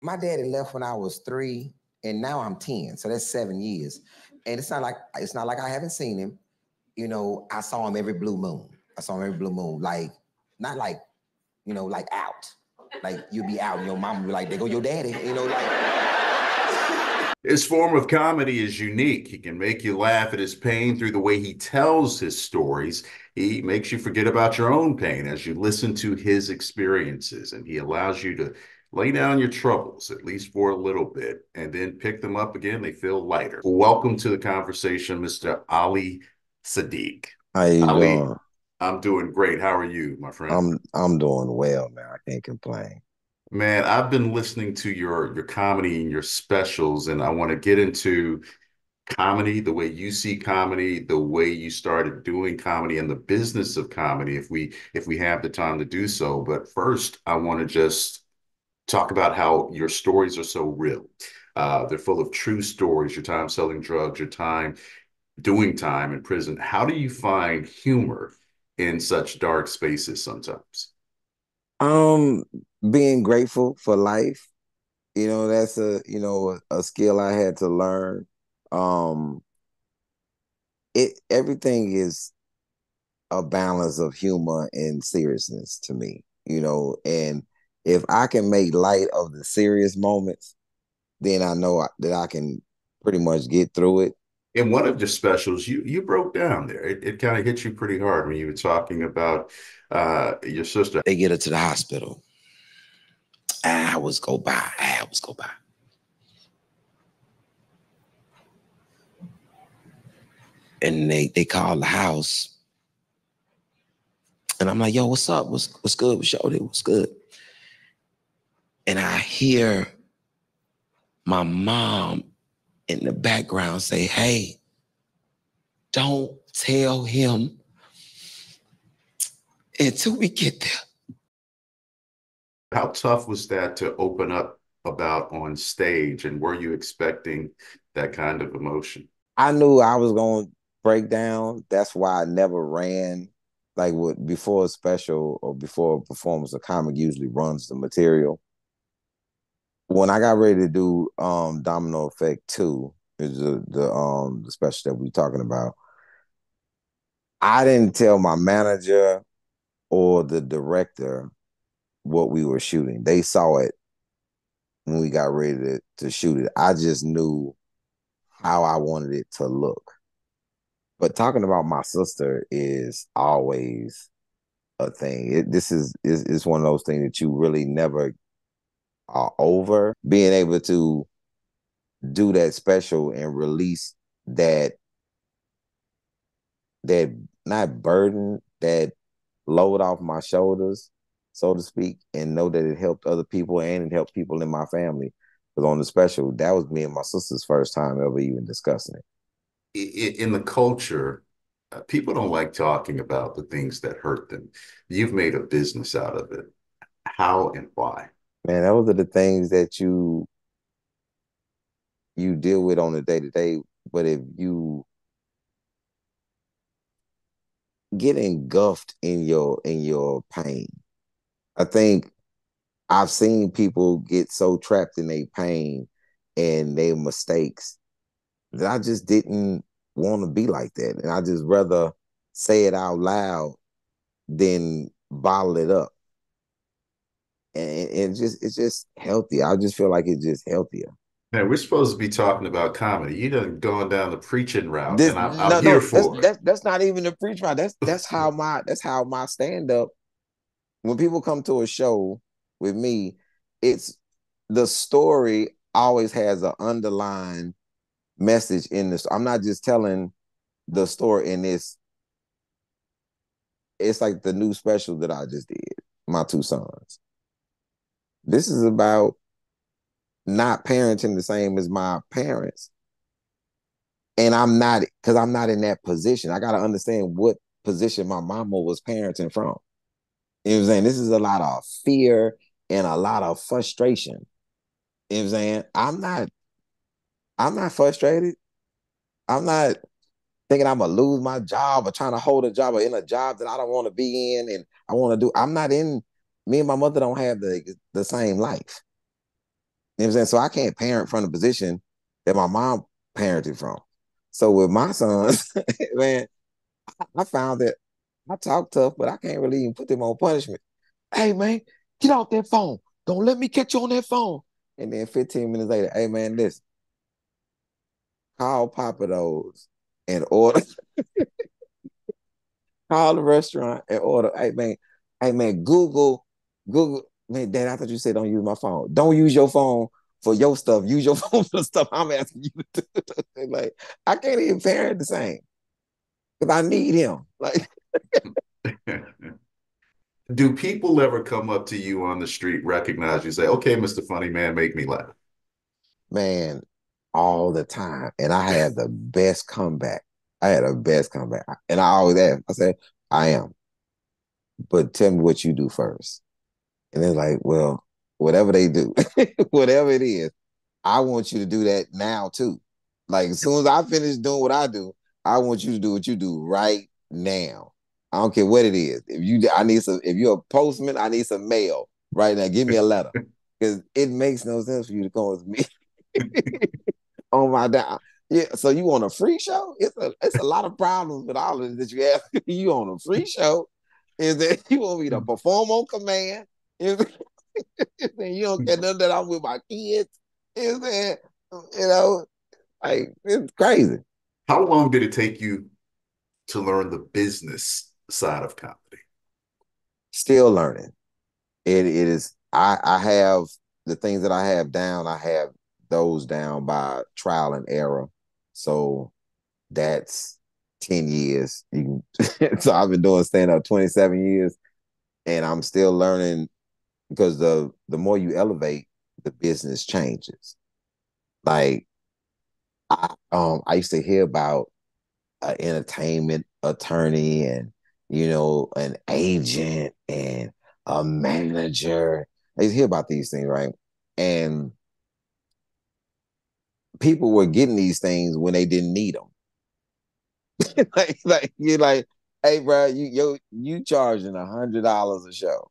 my daddy left when I was 3, and now I'm 10. So that's 7 years. And it's not like I haven't seen him. You know, I saw him every blue moon. I saw him every blue moon. Like, not like, like out. Like you'd be out and your mom would be like, there go your daddy. His form of comedy is unique. He can make you laugh at his pain through the way he tells his stories. He makes you forget about your own pain as you listen to his experiences, and he allows you to lay down your troubles, at least for a little bit, and then pick them up again. They feel lighter. Welcome to the conversation, Mr. Ali Siddiq. How you Ali, doing? I'm doing great. How are you, my friend? I'm doing well, man. I can't complain. Man, I've been listening to your comedy and your specials, and I want to get into comedy, the way you see comedy, the way you started doing comedy, and the business of comedy, if we have the time to do so. But first, I want to just talk about how your stories are so real. They're full of true stories, your time selling drugs, your time doing time in prison. How do you find humor in such dark spaces sometimes? Um, Being grateful for life, that's a skill I had to learn. Um, everything is a balance of humor and seriousness to me, and if I can make light of the serious moments, then I know that I can pretty much get through it. In one of your specials, you broke down there. It kind of hit you pretty hard when you were talking about your sister. They get her to the hospital. Hours go by. Hours go by. And they call the house. And I'm like, yo, what's up? What's good? What's your What's good? And I hear my mom in the background say, hey, don't tell him until we get there. How tough was that to open up about on stage? And were you expecting that kind of emotion? I knew I was going to break down. That's why I never ran. Like before a special or before a performance, a comic usually runs the material. When I got ready to do Domino Effect 2, is the special that we're talking about, I didn't tell my manager or the director what we were shooting. They saw it when we got ready to shoot it. I just knew how I wanted it to look. But talking about my sister is always a thing. This is one of those things that you really never are over. Being able to do that special and release that not burden, that load off my shoulders, so to speak, and know that it helped other people and it helped people in my family. Because on the special, that was me and my sister's first time ever even discussing it. In the culture, people don't like talking about the things that hurt them. You've made a business out of it. How and why? Man, those are the things that you deal with on a day-to-day. But if you get engulfed in your pain, I think I've seen people get so trapped in their pain and their mistakes that I just didn't want to be like that. And I just rather say it out loud than bottle it up. And it's just healthy. I just feel like it's just healthier. Man, we're supposed to be talking about comedy. You done going down the preaching route, This and I'm no here no for it. that's not even the preach route. That's how my stand up. When people come to a show with me, it's the story always has an underlying message in this. I'm not just telling the story in this. It's like the new special that I just did, My Two Sons. This is about not parenting the same as my parents. And I'm not, because I'm not in that position. I got to understand what position my mama was parenting from. You know what I'm saying? This is a lot of fear and a lot of frustration. You know what I'm saying? I'm not frustrated. I'm not thinking I'm gonna lose my job or trying to hold a job or in a job that I don't want to be in and I want to do. I'm not in, me and my mother don't have the same life. You know what know what I'm saying? So I can't parent from the position that my mom parented from. So with my sons, man, I found that I talk tough, but I can't really even put them on punishment. Hey man, get off that phone. Don't let me catch you on that phone. And then 15 minutes later, hey man, listen, call Papa Do's and order, call the restaurant and order. Hey man, Google. Man, Dad, I thought you said don't use my phone. Don't use your phone for your stuff. Use your phone for the stuff I'm asking you to do. Like, I can't even parent the same because I need him. Like, Do people ever come up to you on the street, recognize you, say, okay, Mr. Funny Man, make me laugh? man, all the time. And I had the best comeback. I had the best comeback. And I always ask, I said, I am. But tell me what you do first. And they're like, well, whatever they do, whatever it is, I want you to do that now too. Like as soon as I finish doing what I do, I want you to do what you do right now. I don't care what it is. If you're a postman, I need some mail right now. Give me a letter because it makes no sense for you to come with me on my down. Yeah, so you want a free show? It's a lot of problems with all of it that you have. You on a free show? Is that you want me to perform on command? Is you don't care nothing that I'm with my kids? Is that you know? Like it's crazy. How long did it take you to learn the business side of comedy? Still learning. It is. I have the things that I have down. I have those down by trial and error. So that's 10 years. So I've been doing stand up 27 years, and I'm still learning because the more you elevate, the business changes. Like I used to hear about an entertainment attorney and an agent and a manager. I used to hear about these things, right? And people were getting these things when they didn't need them. like you're like, hey, bro, you charging $100 a show,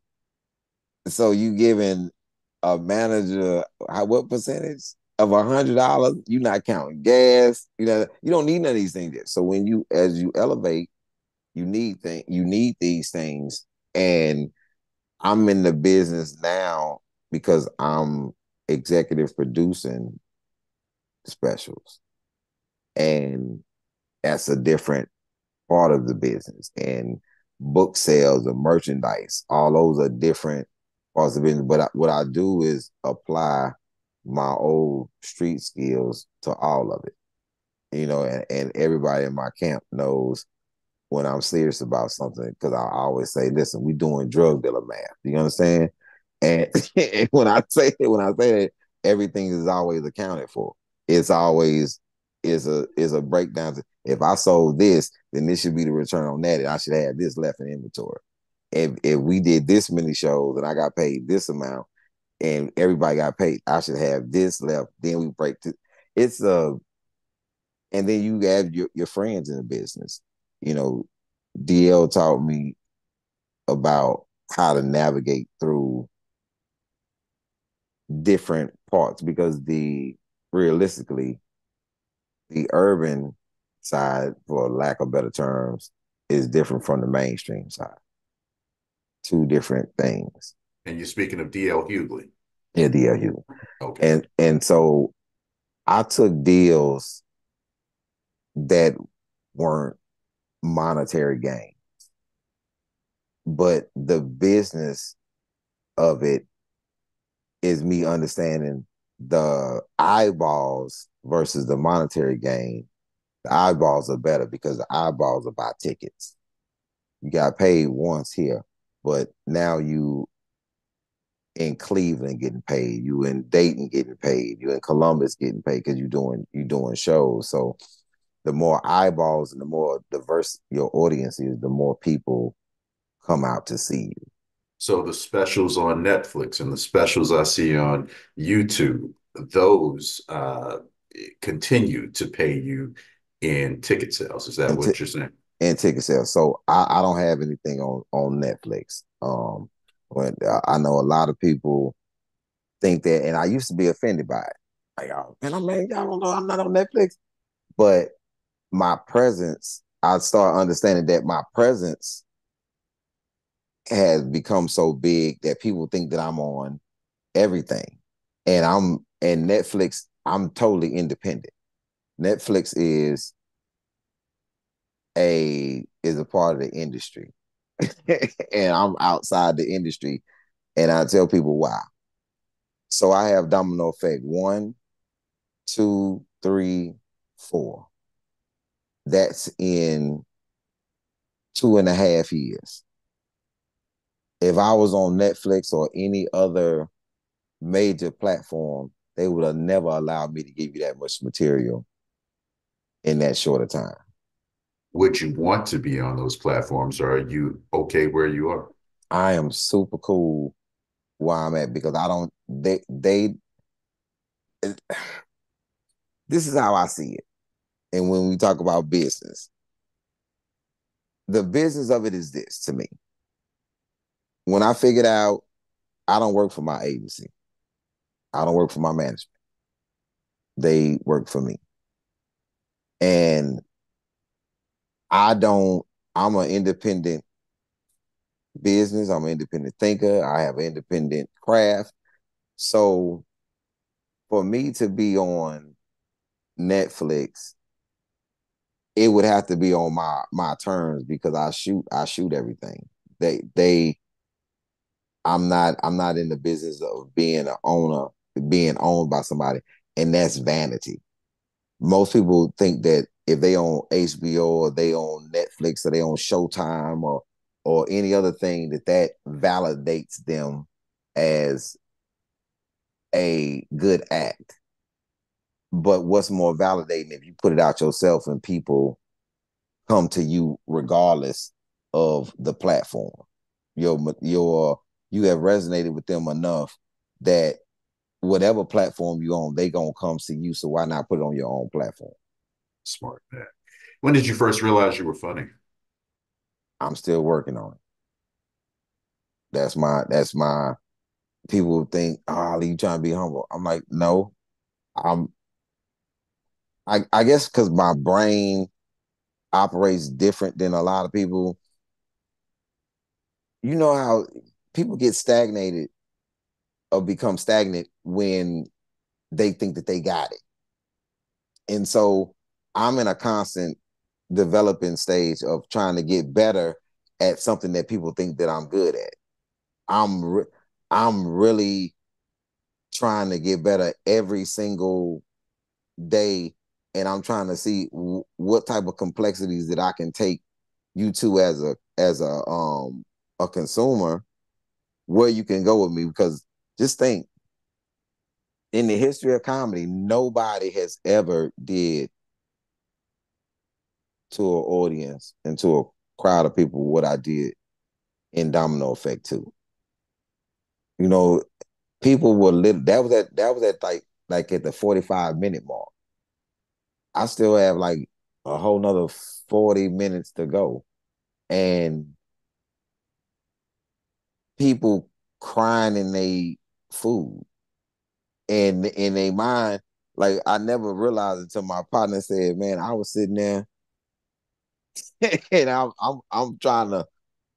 so you giving a manager what percentage of $100? You're not counting gas. You don't need none of these things yet. So as you elevate, you need these things. And I'm in the business now because I'm executive producing specials, and that's a different part of the business. And book sales and merchandise, all those are different parts of the business. But what I do is apply my old street skills to all of it. And everybody in my camp knows when I'm serious about something because I always say, "Listen, we doing drug dealer math." You understand? And, and when I say that, everything is always accounted for. It's always is a breakdown. If I sold this, then this should be the return on that, and I should have this left in inventory. If we did this many shows and I got paid this amount, and everybody got paid, I should have this left. Then we break. It's a and then you have your friends in the business. You know, DL taught me about how to navigate through different parts because realistically, the urban side, for lack of better terms, is different from the mainstream side. Two different things. And you're speaking of DL Hugley. Yeah, DLU. Okay. And so I took deals that weren't monetary gain, but the business of it is me understanding the eyeballs versus the monetary gain. The eyeballs are better because the eyeballs are buy tickets. You got paid once here, but now you in Cleveland getting paid, you in Dayton getting paid, you in Columbus getting paid because you doing shows. So the more eyeballs and the more diverse your audience is, the more people come out to see you. So the specials on Netflix and the specials I see on YouTube, those continue to pay you in ticket sales. Is that And, what you're saying? and ticket sales. So I don't have anything on Netflix. When I know a lot of people think that, and I used to be offended by it. Like, oh, man, y'all don't know I'm not on Netflix. But my presence, I start understanding that my presence has become so big that people think that I'm on everything. And Netflix, I'm totally independent. Netflix is a part of the industry. And I'm outside the industry. And I tell people why. So I have Domino Effect 1, 2, 3, 4. That's in 2.5 years. If I was on Netflix or any other major platform, they would have never allowed me to give you that much material in that short of time. Would you want to be on those platforms, or are you okay where you are? I am super cool where I'm at because I don't this is how I see it. And when we talk about business, the business of it is this to me. When I figured out I don't work for my agency, I don't work for my management. They work for me. And I'm an independent business. I'm an independent thinker. I have an independent craft. So for me to be on Netflix, it would have to be on my terms because I shoot everything. They I'm not in the business of being an owner, being owned by somebody, and that's vanity. Most people think that if they own HBO or they own Netflix or they own Showtime or any other thing that validates them as a good act. But what's more validating if you put it out yourself and people come to you regardless of the platform. You have resonated with them enough that whatever platform you on, they gonna come see you. So why not put it on your own platform? Smart man. When did you first realize you were funny? I'm still working on it. That's my people think, oh, you trying to be humble. I'm like, no. I'm I guess because my brain operates different than a lot of people. You know how people get stagnated or become stagnant when they think that they got it. And so I'm in a constant developing stage of trying to get better at something that people think that I'm good at. I'm really trying to get better every single day, and I'm trying to see what type of complexities that I can take you to as a consumer, where you can go with me. Because just think, in the history of comedy, nobody has ever did to an audience and to a crowd of people what I did in Domino Effect 2. You know, people were that was at like at the 45-minute mark. I still have like a whole nother 40 minutes to go. And people crying in their food and in their mind, like I never realized until my partner said, man, I was sitting there and I'm trying to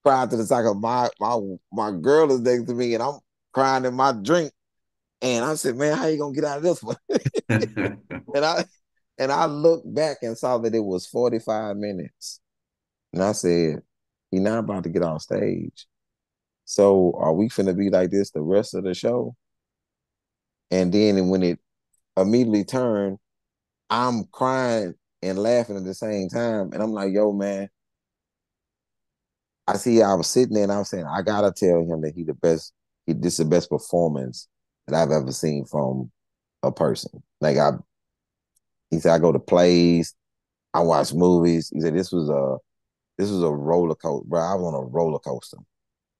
cry to the side of my girl is next to me and I'm crying in my drink. And I said, man, how you gonna get out of this one? and I and I looked back and saw that it was 45 minutes. And I said, he not about to get on stage. So are we finna be like this the rest of the show? And then when it immediately turned, I'm crying and laughing at the same time. And I'm like, yo, man, I was sitting there and I was saying, I gotta tell him that he the best, this is the best performance that I've ever seen from a person. He said, I go to plays, I watch movies. He said, this was a roller coaster, bro. I was on a roller coaster.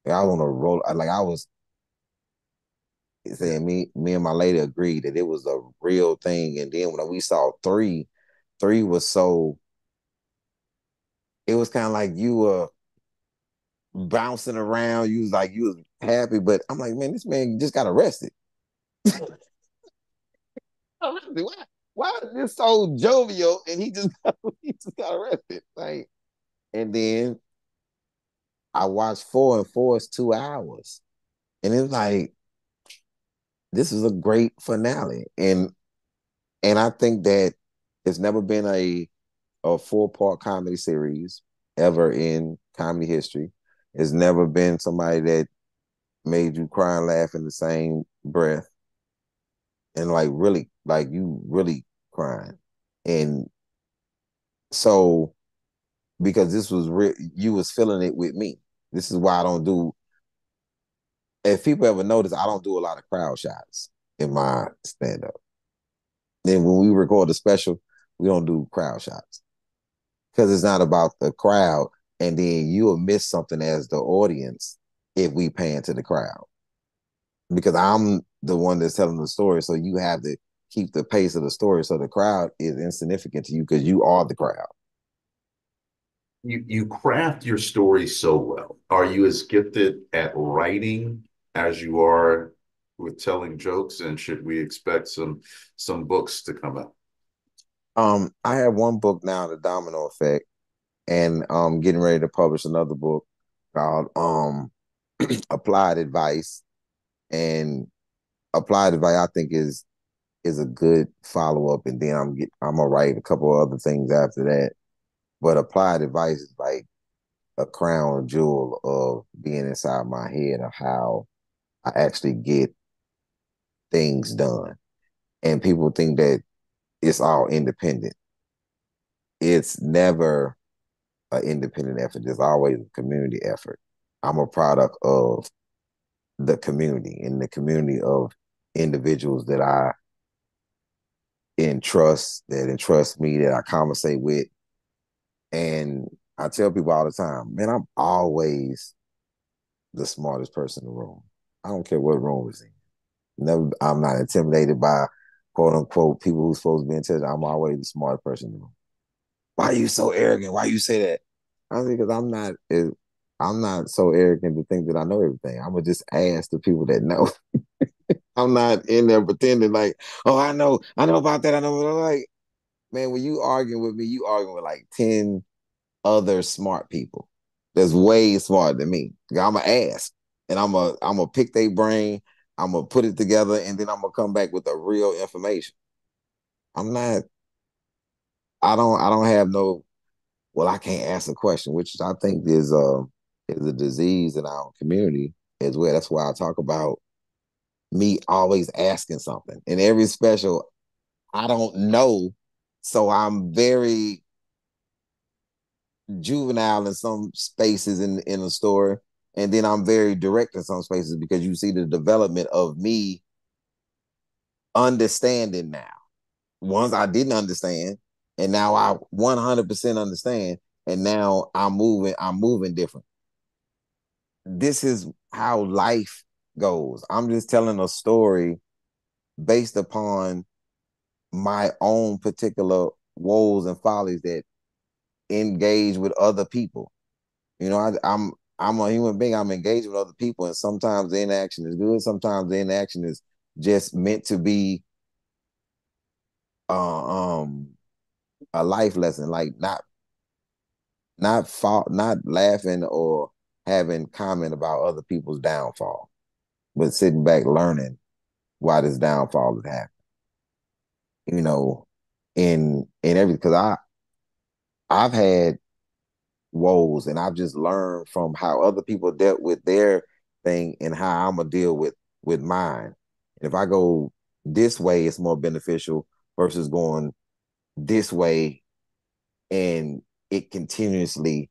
I was on a roller, like I was saying, me and my lady agreed that it was a real thing. And then when we saw three was so, it was kind of like you were bouncing around. You was happy, but I'm like, man, this man just got arrested. Why, why is this so jovial and he just got arrested? Like, and then I watched four, and four is 2 hours. And it was like, this is a great finale. And I think that there's never been a 4-part comedy series ever in comedy history. There's never been somebody that made you cry and laugh in the same breath. And like really, like you really crying. And so because this was you was feeling it with me. This is why I don't do, if people ever notice, I don't do a lot of crowd shots in my stand-up. Then when we record a special, we don't do crowd shots. Because it's not about the crowd. And then you will miss something as the audience if we pan to the crowd. Because I'm the one that's telling the story. So you have to keep the pace of the story. So the crowd is insignificant to you because you are the crowd. You craft your story so well. Are you as gifted at writing as you are with telling jokes? And should we expect some books to come out? I have one book now, The Domino Effect, and getting ready to publish another book called Applied Advice. And Applied Advice I think is a good follow-up, and then I'm gonna write a couple of other things after that. But Applied Advice is like a crown jewel of being inside my head of how I actually get things done. And people think that it's all independent. It's never an independent effort. There's always a community effort. I'm a product of the community and the community of individuals that I that entrust me, that I conversate with. And I tell people all the time, man, I'm always the smartest person in the room. I don't care what room it's in. Never, I'm not intimidated by quote unquote people who's supposed to be intelligent. I'm always the smartest person in the room. Why are you so arrogant? Why you say that? I think because I'm not so arrogant to think that I know everything. I'm gonna just ask the people that know. I'm not in there pretending like, oh, I know about that. I know. Like, man, when you arguing with me, you arguing with like 10 other smart people that's way smarter than me. I'm gonna ask, and I'm gonna pick their brain. I'm gonna put it together, and then I'm gonna come back with the real information. I'm not. I don't have no. Well, I can't ask a question, which I think is a disease in our community as well. That's why I talk about me always asking something. In every special, I don't know. So I'm very juvenile in some spaces in the story. And then I'm very direct in some spaces because you see the development of me understanding now. Once I didn't understand, and now I 100% understand, and now I'm moving different. This is how life goes. I'm just telling a story based upon my own particular woes and follies that engage with other people. You know, I'm a human being. I'm engaged with other people, and sometimes the inaction is good. Sometimes the inaction is just meant to be uh, um a life lesson, like not laughing or having comment about other people's downfall, but sitting back learning why this downfall has happened. You know, in everything, because I've had woes, and I've just learned from how other people dealt with their thing and how I'm gonna deal with mine. And if I go this way, it's more beneficial versus going this way, and it continuously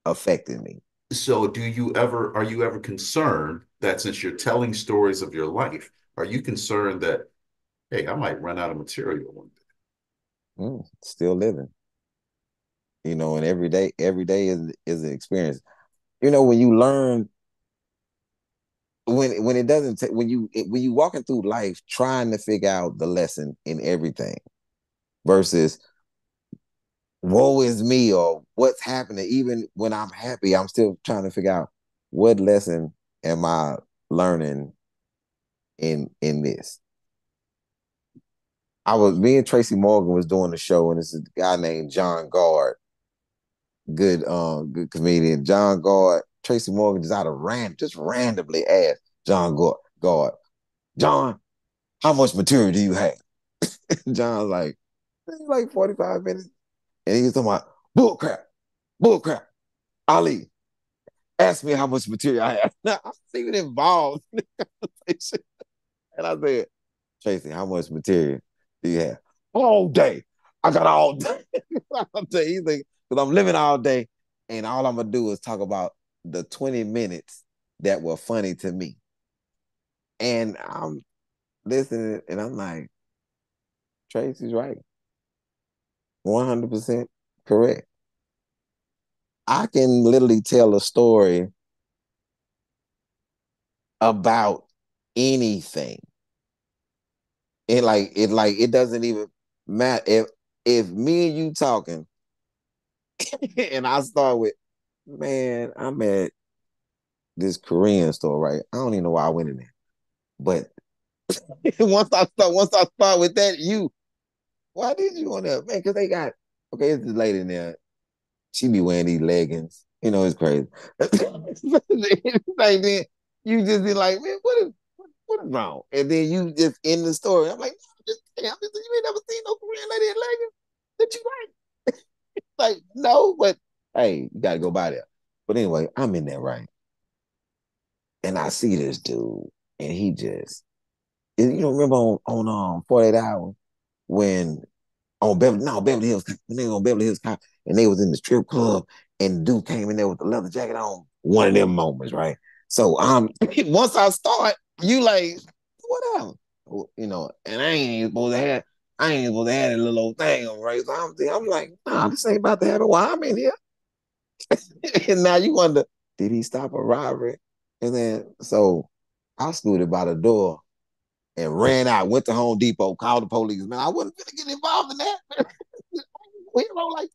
affected me. So are you ever concerned that since you're telling stories of your life, are you concerned that, hey, I might run out of material one day? Still living, and every day is an experience. When you learn, when it doesn't take, when you walking through life trying to figure out the lesson in everything versus woe is me or what's happening. Even when I'm happy, I'm still trying to figure out what lesson am I learning in this. Me and Tracy Morgan was doing the show, and this is a guy named John Gard, good comedian. John Gard, Tracy Morgan just just randomly asked Gard, John, how much material do you have? John's like 45 minutes. And he was talking about bull crap. Ali, ask me how much material I have. Now, I'm even involved in the conversation. And I said, Tracy, how much material do you have? All day. I got all day. I'll tell you, because I'm living all day, and all I'm going to do is talk about the 20 minutes that were funny to me. And I'm listening, and I'm like, Tracy's right. 100% correct. I can literally tell a story about anything. It doesn't even matter if me and you talking and I start with, man, I'm at this Korean store, right? I don't even know why I went in there. But once I start with that, why did you want to, man? Because they got, okay, it's this lady in there. She be wearing these leggings. It's crazy. Like then you just be like, man, what is wrong? And then you just end the story. I'm like, no, you ain't never seen no Korean lady in leggings that you like. Like, no, but hey, you gotta go by there. But anyway, I'm in there, right? And I see this dude, and he just, remember on 48 Hours when Beverly Hills, when they was on Beverly Hills Cop, and they was in the strip club, and the dude came in there with the leather jacket on. One of them moments, right? So once I start, you like, whatever, and I ain't supposed to have that little old thing on, right? So I'm like, nah, this ain't about to happen while I'm in here. And now you wonder, did he stop a robbery? And then so I scooted by the door and ran out, went to Home Depot, called the police. Man, I wasn't gonna get involved in that. Hero like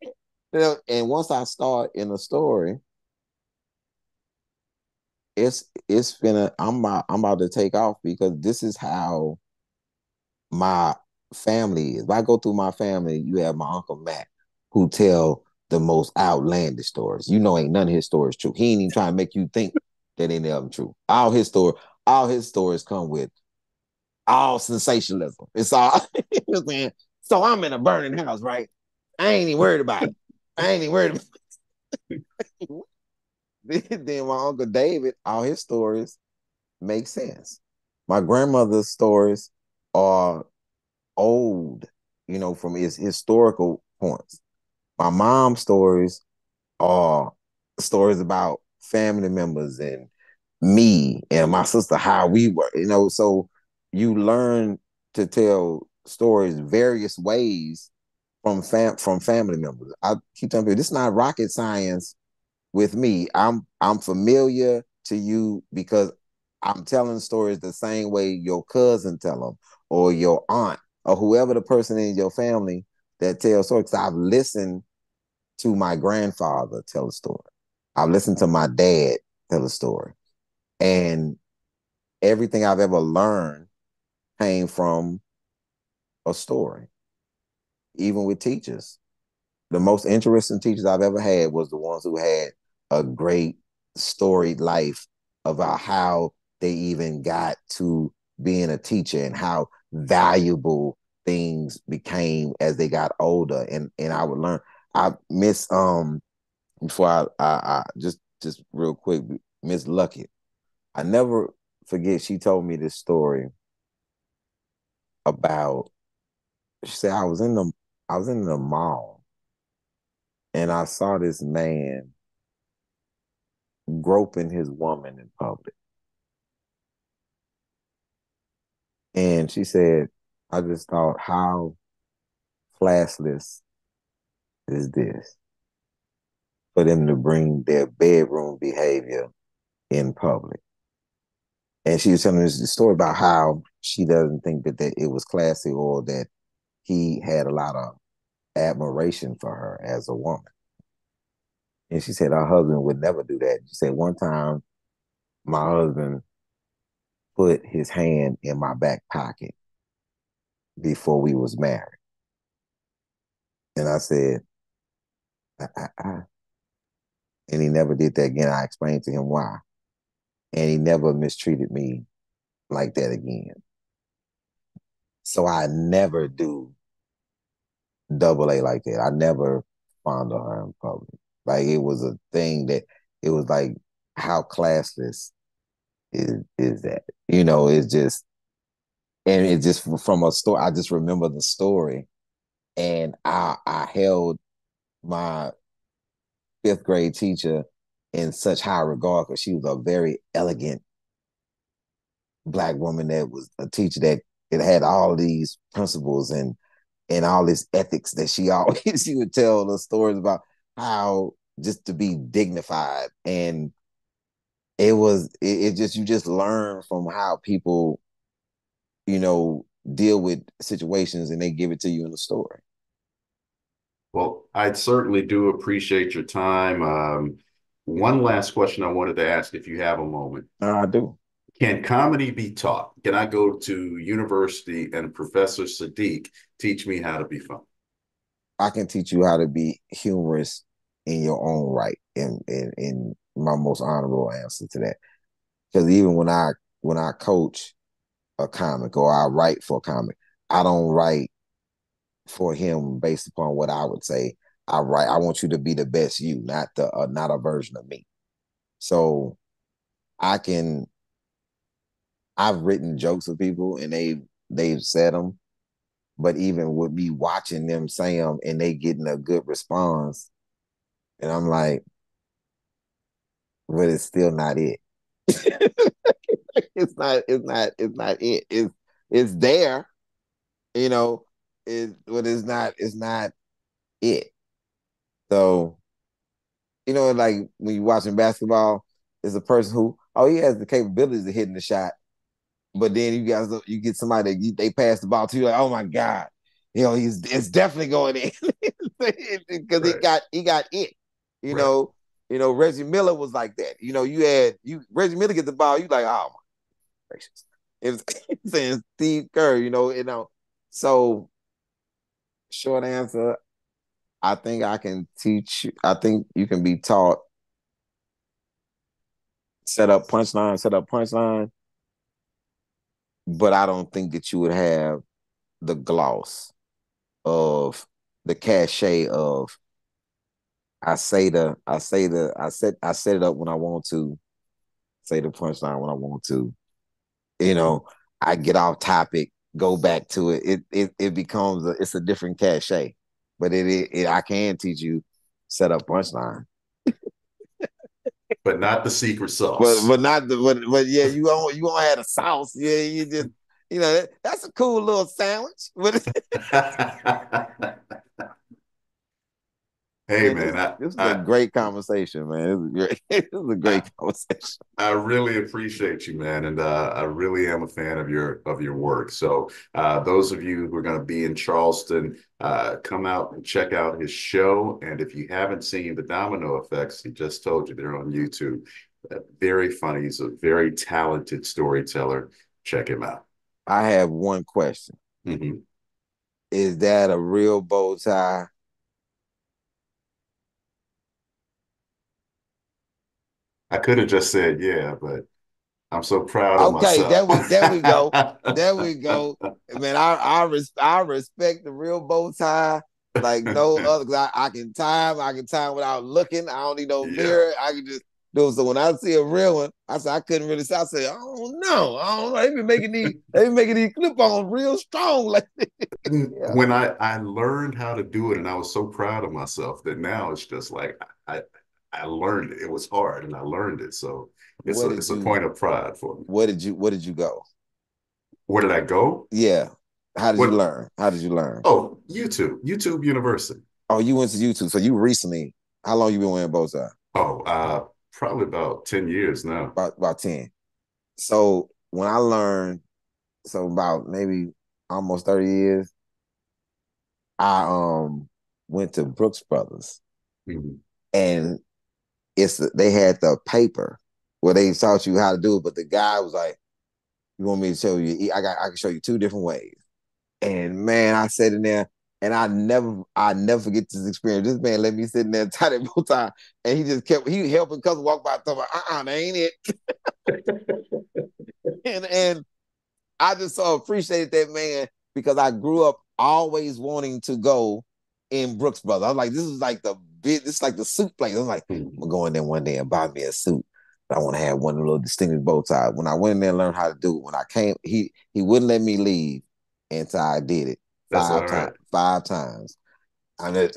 that. And once I start in the story, I'm about to take off because this is how my family is. If I go through my family, you have my Uncle Matt who tell the most outlandish stories. Ain't none of his stories true. He ain't even trying to make you think that any of them true. All his stories come with all sensationalism. It's all so I'm in a burning house, right? I ain't even worried about it. I ain't even worried about it. Then my Uncle David, all his stories make sense. My grandmother's stories are old, from his historical points. My mom's stories are stories about family members and me and my sister, how we were, so you learn to tell stories various ways from family members. I keep telling people this is not rocket science with me. I'm familiar to you because I'm telling stories the same way your cousin tell them, or your aunt, or whoever the person in your family that tells stories. Because I've listened to my grandfather tell a story. I've listened to my dad tell a story. And everything I've ever learned came from a story. Even with teachers, the most interesting teachers I've ever had was the ones who had a great storied life about how they even got to being a teacher and how valuable things became as they got older. And I would learn. I miss before I just real quick, Miss Lucky. I never forget. She told me this story about. She said I was in the mall, and I saw this man groping his woman in public. And she said, I just thought, how classless is this for them to bring their bedroom behavior in public? And she was telling us the story about how she doesn't think that it was classy, or that he had a lot of admiration for her as a woman. And she said her husband would never do that. She said one time my husband put his hand in my back pocket before we was married. And I said, I. And he never did that again. I explained to him why. And he never mistreated me like that again. So I never do double A like that. I never fondle her in public. Like it was a thing that it was like, how classless is that? You know, it's just, and it just from a story. I just remember the story, and I held my fifth grade teacher in such high regard because she was a very elegant Black woman that was a teacher that it had all these principles and all this ethics that she always she would tell the stories about how just to be dignified. And it just, you just learn from how people, you know, deal with situations, and they give it to you in the story. Well, I certainly do appreciate your time. One last question I wanted to ask, if you have a moment. I do. Can comedy be taught? Can I go to university and Professor Siddiq teach me how to be funny? I can teach you how to be humorous in your own right, in my most honorable answer to that. Because even when I coach a comic or I write for a comic, I don't write for him based upon what I would say. I want you to be the best you, not a version of me. So I can I've written jokes with people and they've said them, but even with me watching them say them and they getting a good response, and I'm like, but it's still not it. It's not it. It's there, you know, but it's not it. So, you know, like when you're watching basketball, there's a person who, oh, he has the capabilities of hitting the shot, but then you get somebody that they pass the ball to you, like, oh my God, you know, it's definitely going in because Right. he got it, you Right. know. Reggie Miller was like that. Reggie Miller get the ball, you like, oh my gracious. It's saying Steve Kerr, So short answer, I think I can teach you. I think you can be taught set up punchline, but I don't think that you would have the gloss of the cachet of I set it up when I want to, say the punchline when I want to. You know, I get off topic, go back to it. It becomes it's a different cachet. But I can teach you set up punchline. But not the secret But sauce. but not the but yeah, you won't have the sauce. Yeah, you just that's a cool little sandwich. But Hey man, man, this is a great conversation, man. This is great. This is a I great conversation. I really appreciate you, man, and I really am a fan of your work. So those of you who are going to be in Charleston, come out and check out his show. And if you haven't seen the Domino Effects, he just told you they're on YouTube. Very funny. He's a very talented storyteller. Check him out. I have one question. Mhm. Is that a real bow tie? I could have just said yeah, but I'm so proud of Okay, myself. there we go. There we go. Man, I respect the real bow tie like no other. 'Cause I can time without looking. I don't need no Yeah. mirror. I can just do it. So when I see a real one, I couldn't really say. I said, I don't know. I don't know. They been making these clip-ons real strong. Like, yeah. When I learned how to do it, and I was so proud of myself that now it's just like I learned it. It was hard, and I learned it. So Where did it's a you point of pride for me. where did you go? Where did I go? Yeah. How did you What? learn? How did you learn? Oh, YouTube University. Oh, you went to YouTube. So you recently, how long you been wearing bow tie? Oh, probably about 10 years now. About 10. So when I learned, so about maybe almost 30 years, I went to Brooks Brothers, Mhm. and they had the paper where they taught you how to do it, but the guy was like, you want me to show you? I can show you two different ways. And man, I sat in there and I never forget this experience. This man let me sit in there and tie that bow tie. And he just kept, he helping cuz walk by, talking about, that ain't it. and I just so appreciated that man because I grew up always wanting to go in Brooks Brothers. I was like, this is like the suit place. I was like, I'm gonna go in there one day and buy me a suit. But I want to have one of the little distinguished bow ties. When I went in there and learned how to do it, when I came, he wouldn't let me leave until I did it That's all right. 5 times. I mean,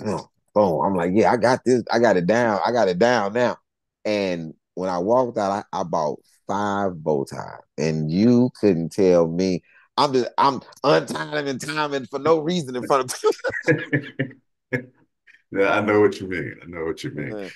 boom. I'm like, yeah, I got this. I got it down. I got it down now. And when I walked out, I bought 5 bow ties, and you couldn't tell me. I'm untying and timing for no reason in front of people. Yeah, I know what you mean. I know what you mean.